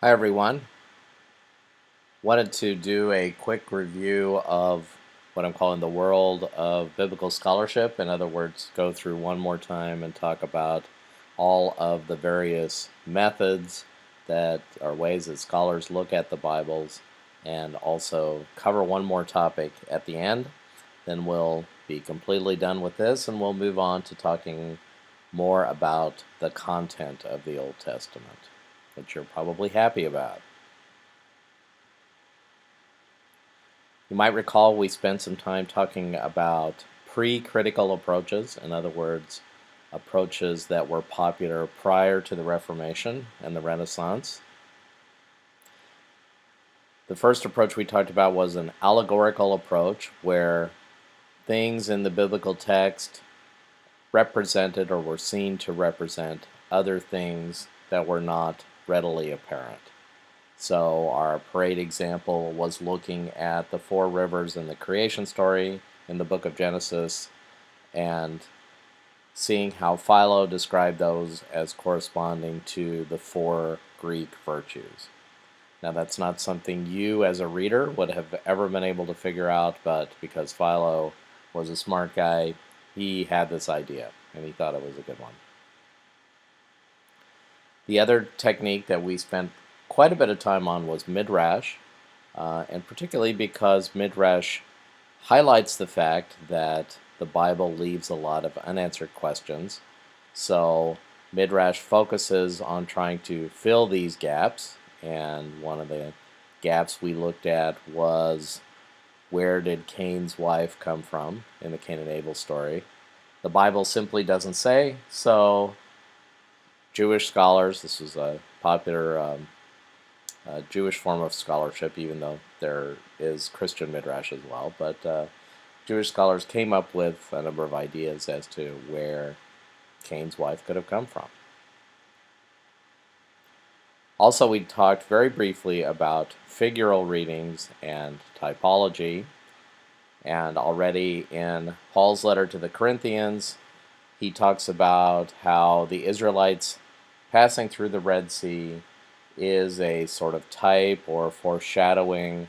Hi everyone. Wanted to do a quick review of what I'm calling the world of biblical scholarship. In other words, go through one more time and talk about all of the various methods that are ways that scholars look at the Bibles, and also cover one more topic at the end. Then we'll be completely done with this and we'll move on to talking more about the content of the Old Testament, which you're probably happy about. You might recall we spent some time talking about pre-critical approaches, in other words, approaches that were popular prior to the Reformation and the Renaissance. The first approach we talked about was an allegorical approach where things in the biblical text represented or were seen to represent other things that were not readily apparent. So our parade example was looking at the four rivers in the creation story in the book of Genesis and seeing how Philo described those as corresponding to the four Greek virtues. Now that's not something you as a reader would have ever been able to figure out, but because Philo was a smart guy, he had this idea and he thought it was a good one. The other technique that we spent quite a bit of time on was midrash, and particularly because midrash highlights the fact that the Bible leaves a lot of unanswered questions. So midrash focuses on trying to fill these gaps, and one of the gaps we looked at was, where did Cain's wife come from in the Cain and Abel story? The Bible simply doesn't say, so Jewish scholars, this was a popular Jewish form of scholarship, even though there is Christian midrash as well, but Jewish scholars came up with a number of ideas as to where Cain's wife could have come from. Also, we talked very briefly about figural readings and typology, and already in Paul's letter to the Corinthians, he talks about how the Israelites passing through the Red Sea is a sort of type or foreshadowing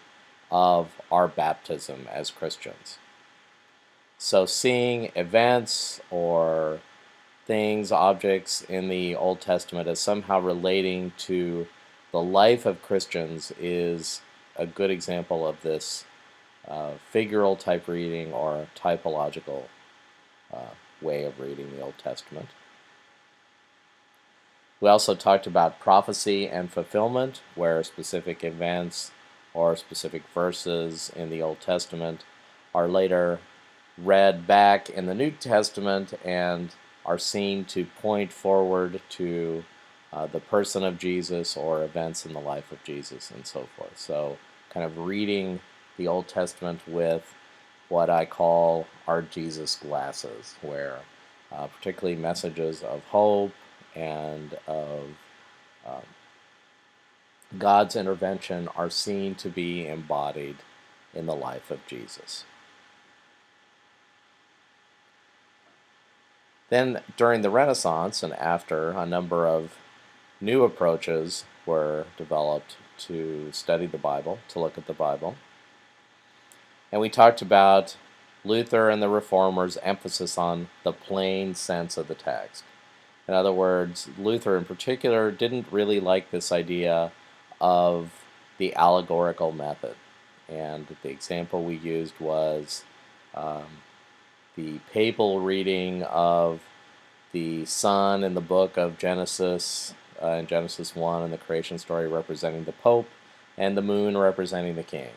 of our baptism as Christians. So seeing events or things, objects in the Old Testament as somehow relating to the life of Christians is a good example of this figural type reading or typological way of reading the Old Testament. We also talked about prophecy and fulfillment, where specific events or specific verses in the Old Testament are later read back in the New Testament and are seen to point forward to the person of Jesus or events in the life of Jesus and so forth. So kind of reading the Old Testament with what I call our Jesus glasses, where particularly messages of hope and of God's intervention are seen to be embodied in the life of Jesus. Then during the Renaissance and after, a number of new approaches were developed to study the Bible, to look at the Bible. And we talked about Luther and the Reformers' emphasis on the plain sense of the text. In other words, Luther in particular didn't really like this idea of the allegorical method. And the example we used was the papal reading of the sun in the book of Genesis, in Genesis 1, and the creation story representing the Pope, and the moon representing the king.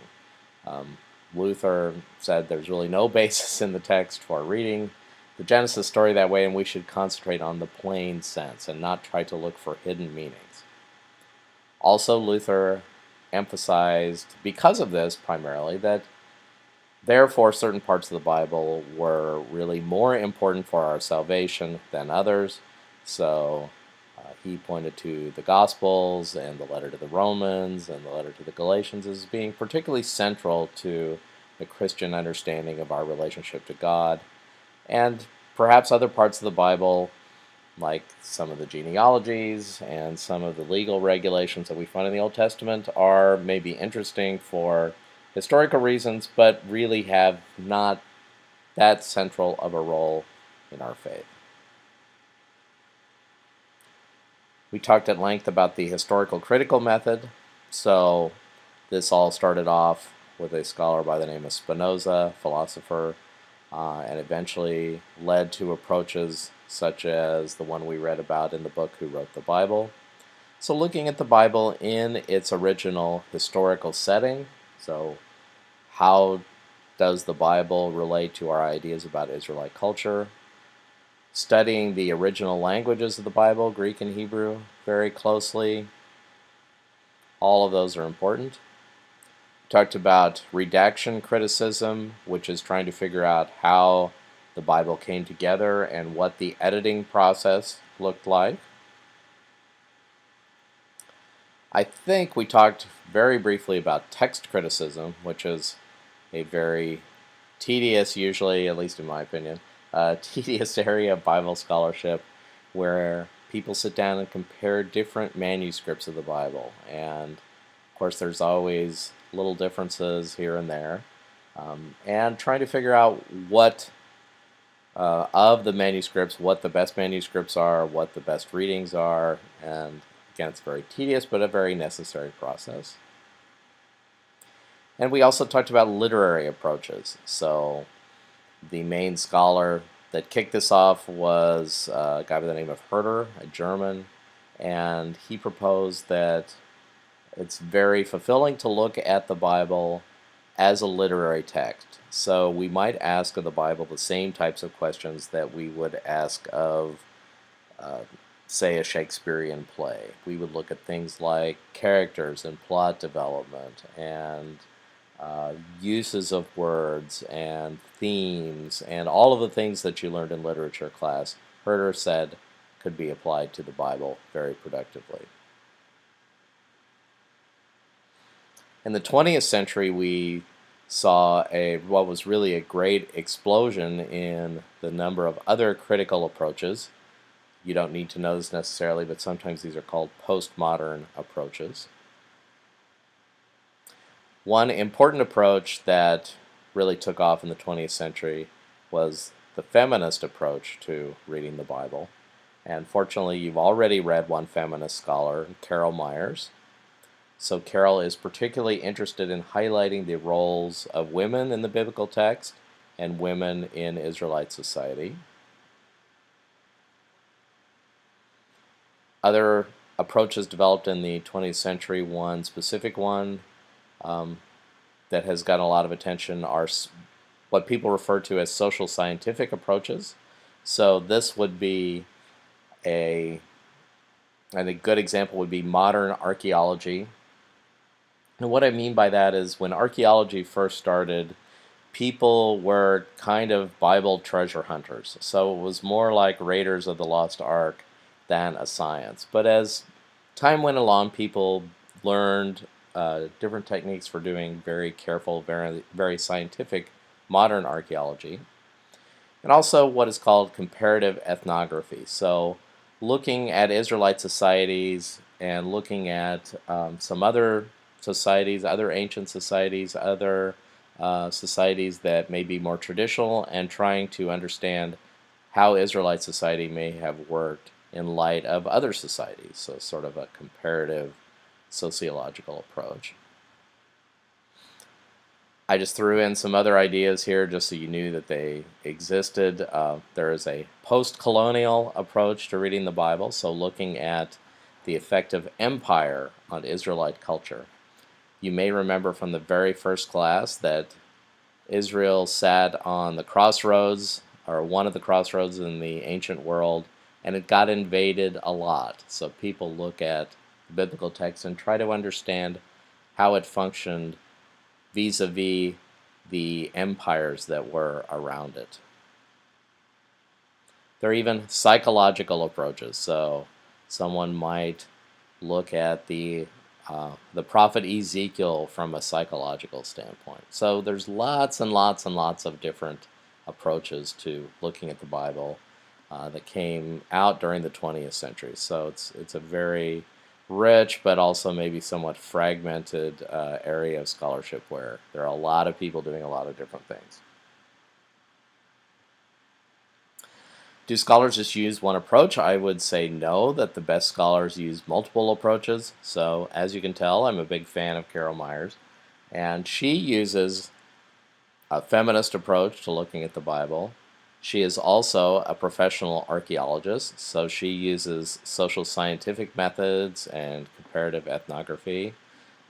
Luther said there's really no basis in the text for reading the Genesis story that way, and we should concentrate on the plain sense and not try to look for hidden meanings. Also, Luther emphasized, because of this primarily, that therefore certain parts of the Bible were really more important for our salvation than others. So he pointed to the Gospels and the letter to the Romans and the letter to the Galatians as being particularly central to the Christian understanding of our relationship to God. And perhaps other parts of the Bible like some of the genealogies and some of the legal regulations that we find in the Old Testament, are maybe interesting for historical reasons, but really have not that central of a role in our faith. We talked at length about the historical critical method. So this all started off with a scholar by the name of Spinoza, philosopher, and eventually led to approaches such as the one we read about in the book Who Wrote the Bible. So looking at the Bible in its original historical setting, so how does the Bible relate to our ideas about Israelite culture? Studying the original languages of the Bible, Greek and Hebrew, very closely. All of those are important. We talked about redaction criticism, which is trying to figure out how the Bible came together and what the editing process looked like. I think we talked very briefly about text criticism, which is a very tedious, usually, at least in my opinion, tedious area of Bible scholarship where people sit down and compare different manuscripts of the Bible. And of course, there's always little differences here and there. And trying to figure out what of the manuscripts, what the best manuscripts are, what the best readings are. And again, it's very tedious, but a very necessary process. And we also talked about literary approaches. So the main scholar that kicked this off was a guy by the name of Herder, a German, and he proposed that it's very fulfilling to look at the Bible as a literary text. So we might ask of the Bible the same types of questions that we would ask of, say, a Shakespearean play. We would look at things like characters and plot development and uses of words and themes and all of the things that you learned in literature class, Herder said could be applied to the Bible very productively. In the 20th century, we saw what was really a great explosion in the number of other critical approaches. You don't need to know this necessarily, but sometimes these are called postmodern approaches. One important approach that really took off in the 20th century was the feminist approach to reading the Bible. And fortunately, you've already read one feminist scholar, Carol Myers. So Carol is particularly interested in highlighting the roles of women in the biblical text and women in Israelite society. Other approaches developed in the 20th century, one specific one that has gotten a lot of attention are what people refer to as social scientific approaches. So this would be a good example would be modern archaeology. And what I mean by that is when archaeology first started, people were kind of Bible treasure hunters. So it was more like Raiders of the Lost Ark than a science. But as time went along, people learned different techniques for doing very careful, very scientific modern archaeology. And also what is called comparative ethnography. So looking at Israelite societies and looking at some other societies, other ancient societies, other societies that may be more traditional, and trying to understand how Israelite society may have worked in light of other societies. So sort of a comparative sociological approach. I just threw in some other ideas here just so you knew that they existed. There is a post-colonial approach to reading the Bible, so looking at the effect of empire on Israelite culture. You may remember from the very first class that Israel sat on the crossroads, or one of the crossroads in the ancient world, and it got invaded a lot. So people look at the biblical text and try to understand how it functioned vis-a-vis the empires that were around it. There are even psychological approaches. So someone might look at the prophet Ezekiel from a psychological standpoint. So there's lots and lots and lots of different approaches to looking at the Bible. that came out during the 20th century. So it's a very rich but also maybe somewhat fragmented area of scholarship where there are a lot of people doing a lot of different things. Do scholars just use one approach? I would say no, that the best scholars use multiple approaches. So as you can tell, I'm a big fan of Carol Myers, and she uses a feminist approach to looking at the Bible. She is also a professional archaeologist, so she uses social scientific methods and comparative ethnography.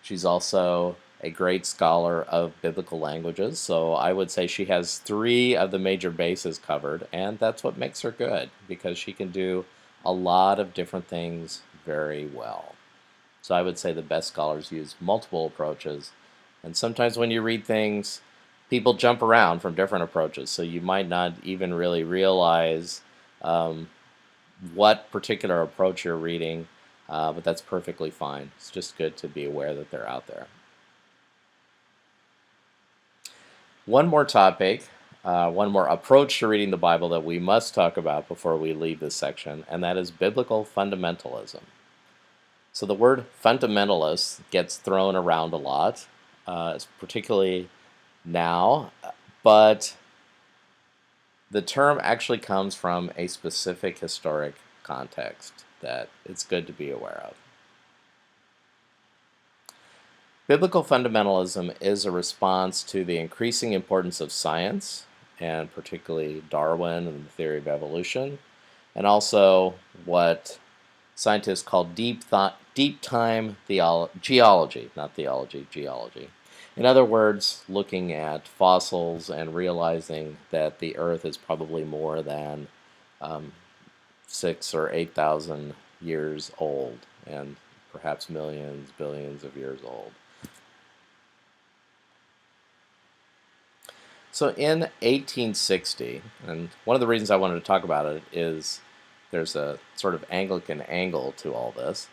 She's also a great scholar of biblical languages, so I would say she has 3 of the major bases covered, and that's what makes her good, because she can do a lot of different things very well. So I would say the best scholars use multiple approaches, and sometimes when you read things, people jump around from different approaches, so you might not even really realize what particular approach you're reading, but that's perfectly fine. It's just good to be aware that they're out there. One more topic, one more approach to reading the Bible that we must talk about before we leave this section, and that is biblical fundamentalism. So the word fundamentalist gets thrown around a lot, particularly now, but the term actually comes from a specific historic context that it's good to be aware of. Biblical fundamentalism is a response to the increasing importance of science, and particularly Darwin and the theory of evolution, and also what scientists call deep time geology, not theology, geology. In other words, looking at fossils and realizing that the Earth is probably more than 6,000 or 8,000 years old, and perhaps millions, billions of years old. So in 1860, and one of the reasons I wanted to talk about it is there's a sort of Anglican angle to all this.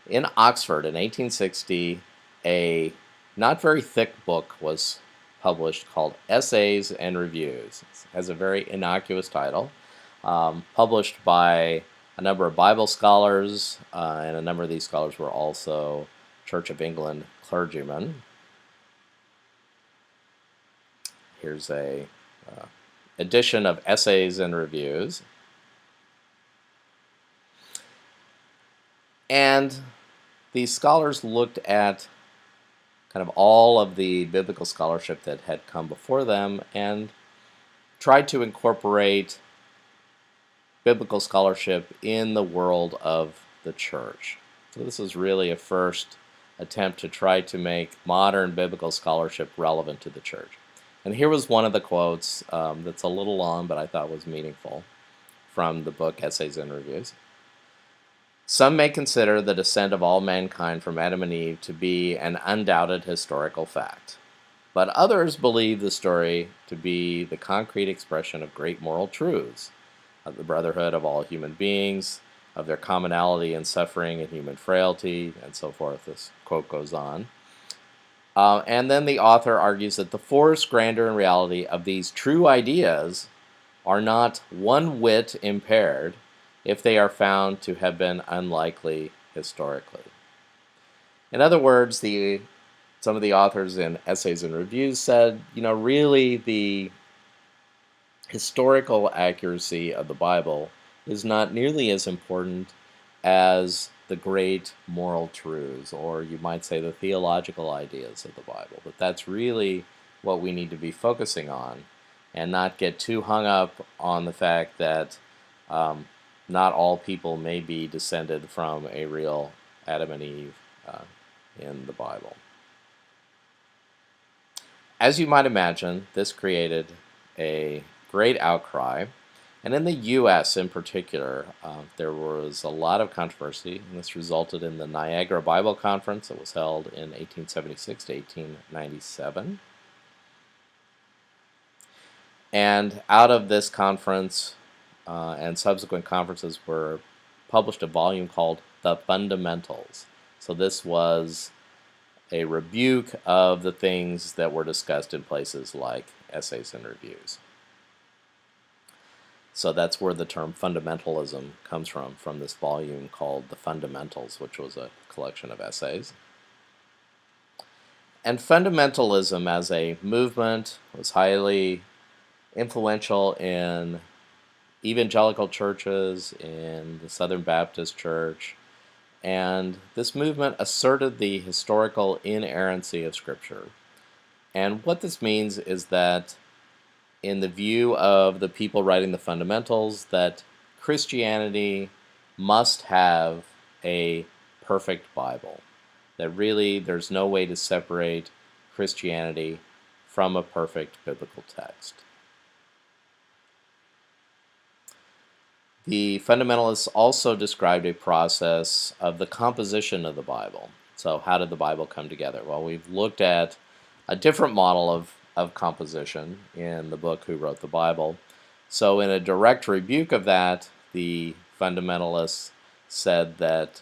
In Oxford in 1860, a not very thick book was published called Essays and Reviews. It has a very innocuous title, published by a number of Bible scholars, and a number of these scholars were also Church of England clergymen. Here's a edition of Essays and Reviews. And these scholars looked at kind of all of the biblical scholarship that had come before them and tried to incorporate biblical scholarship in the world of the church. So this is really a first attempt to try to make modern biblical scholarship relevant to the church. And here was one of the quotes that's a little long, but I thought was meaningful, from the book Essays and Reviews. Some may consider the descent of all mankind from Adam and Eve to be an undoubted historical fact, but others believe the story to be the concrete expression of great moral truths, of the brotherhood of all human beings, of their commonality in suffering and human frailty, and so forth. This quote goes on. And then the author argues that the force, grandeur, and reality of these true ideas are not one whit impaired if they are found to have been unlikely historically. In other words, some of the authors in Essays and Reviews said, really the historical accuracy of the Bible is not nearly as important as the great moral truths, or you might say the theological ideas of the Bible. But that's really what we need to be focusing on, and not get too hung up on the fact that not all people may be descended from a real Adam and Eve in the Bible. As you might imagine, this created a great outcry, and in the U.S. in particular, there was a lot of controversy, and this resulted in the Niagara Bible Conference that was held in 1876 to 1897. And out of this conference and subsequent conferences were published a volume called The Fundamentals. So this was a rebuke of the things that were discussed in places like Essays and Reviews. So that's where the term fundamentalism comes from this volume called The Fundamentals, which was a collection of essays. And fundamentalism as a movement was highly influential in evangelical churches, in the Southern Baptist Church, and this movement asserted the historical inerrancy of Scripture. And what this means is that in the view of the people writing the fundamentals, that Christianity must have a perfect Bible. That really there's no way to separate Christianity from a perfect biblical text. The fundamentalists also described a process of the composition of the Bible. So how did the Bible come together? Well, we've looked at a different model of composition in the book Who Wrote the Bible. So in a direct rebuke of that, the fundamentalists said that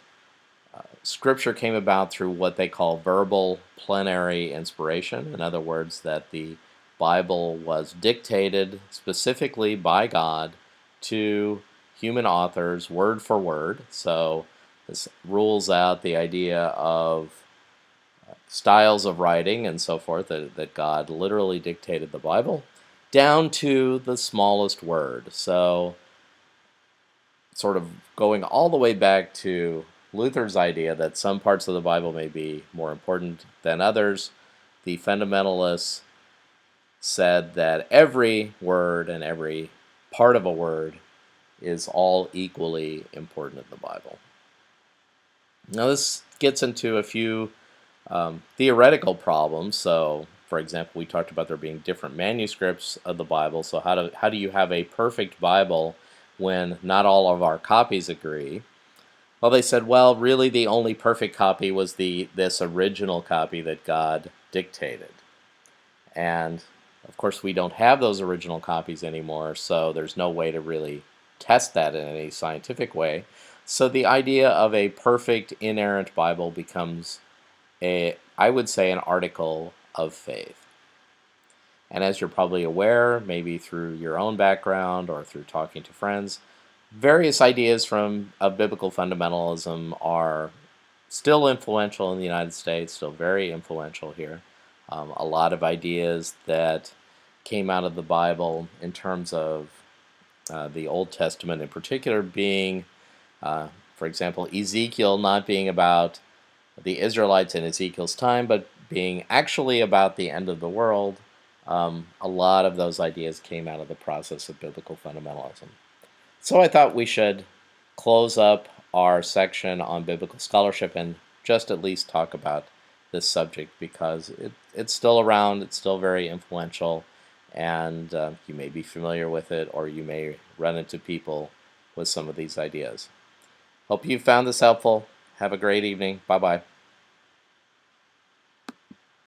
Scripture came about through what they call verbal plenary inspiration. In other words, that the Bible was dictated specifically by God to human authors word for word. So this rules out the idea of styles of writing and so forth, that God literally dictated the Bible down to the smallest word. So sort of going all the way back to Luther's idea that some parts of the Bible may be more important than others, the fundamentalists said that every word and every part of a word is all equally important in the Bible. Now this gets into a few theoretical problems. So, for example, we talked about there being different manuscripts of the Bible. So how do you have a perfect Bible when not all of our copies agree? Well, they said, well, really the only perfect copy was this original copy that God dictated. And of course we don't have those original copies anymore, so there's no way to really test that in any scientific way. So the idea of a perfect inerrant Bible becomes I would say, an article of faith. And as you're probably aware, maybe through your own background or through talking to friends, various ideas of biblical fundamentalism are still influential in the United States, still very influential here. A lot of ideas that came out of the Bible in terms of the Old Testament in particular being, for example, Ezekiel not being about the Israelites in Ezekiel's time, but being actually about the end of the world. A lot of those ideas came out of the process of biblical fundamentalism. So I thought we should close up our section on biblical scholarship and just at least talk about this subject, because it's still around, it's still very influential, and you may be familiar with it, or you may run into people with some of these ideas. Hope you found this helpful. Have a great evening. Bye-bye.